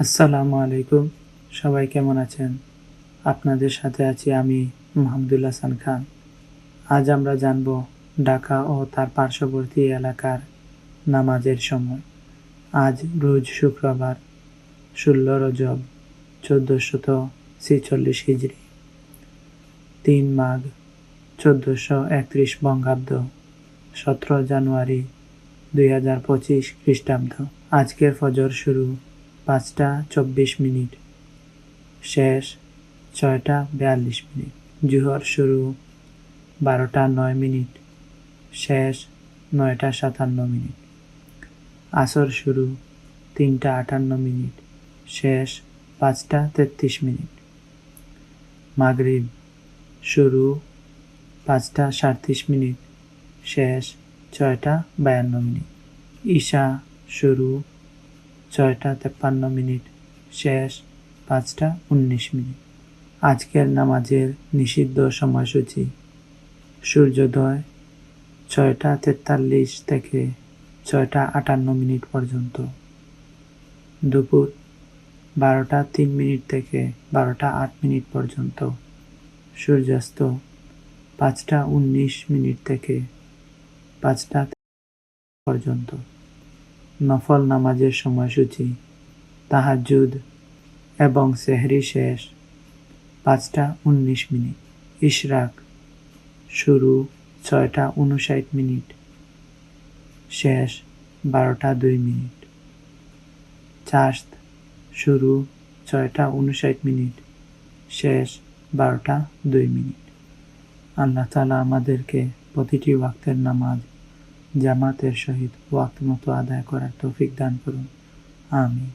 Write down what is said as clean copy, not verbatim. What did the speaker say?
আসসালামু আলাইকুম। সবাই কেমন আছেন? আপনাদের সাথে আছি আমি মাহমুদুল হাসান খান। আজ আমরা জানব ঢাকা ও তার পার্শ্ববর্তী এলাকার নামাজের সময়। আজ রোজ শুক্রবার ১৬ রজব ১৪৪৬ হিজরি, ৩ মাঘ ১৪৩১ বঙ্গাব্দ, ১৭ জানুয়ারি ২০২৫ খ্রিস্টাব্দ। আজকের ফজর শুরু ৫টা ২৪ মিনিট, শেষ ৬টা ৪২ মিনিট। জোহর শুরু ১২টা ৯ মিনিট, শেষ ৯টা ৫৭ মিনিট। আসর শুরু ৩টা ৫৮ মিনিট, শেষ ৫টা ৩৩ মিনিট। মাগরিব শুরু ৫টা ৩৭ মিনিট, শেষ ৬টা ৫২ মিনিট। ঈশা শুরু ৬টা ৫৩ মিনিট, শেষ ৫টা ১৯ মিনিট। আজকের নামাজের নিষিদ্ধ সময়সূচি: সূর্যোদয় ৬টা ৪৩ থেকে ৬টা ৫৮ মিনিট পর্যন্ত, দুপুর ১২টা ৩ মিনিট থেকে ১২টা ৮ মিনিট পর্যন্ত, সূর্যাস্ত ৫টা ১৯ মিনিট থেকে ৫টা পর্যন্ত। নফল নামাজের সময়সূচি: তাহাজ্জুদ এবং সেহরি শেষ ৫টা ১৯ মিনিট। ইশরাক শুরু ৬টা ৫৯ মিনিট, শেষ ১২টা ২ মিনিট। চাশত শুরু ৬টা ৫৯ মিনিট, শেষ ১২টা ২ মিনিট। আল্লাহ তাআলা আমাদেরকে প্রতিটি ওয়াক্তের নামাজ জামাতের সহিত ওয়াক্ত মতো আদায় করার তৌফিক দান করুন। আমিন।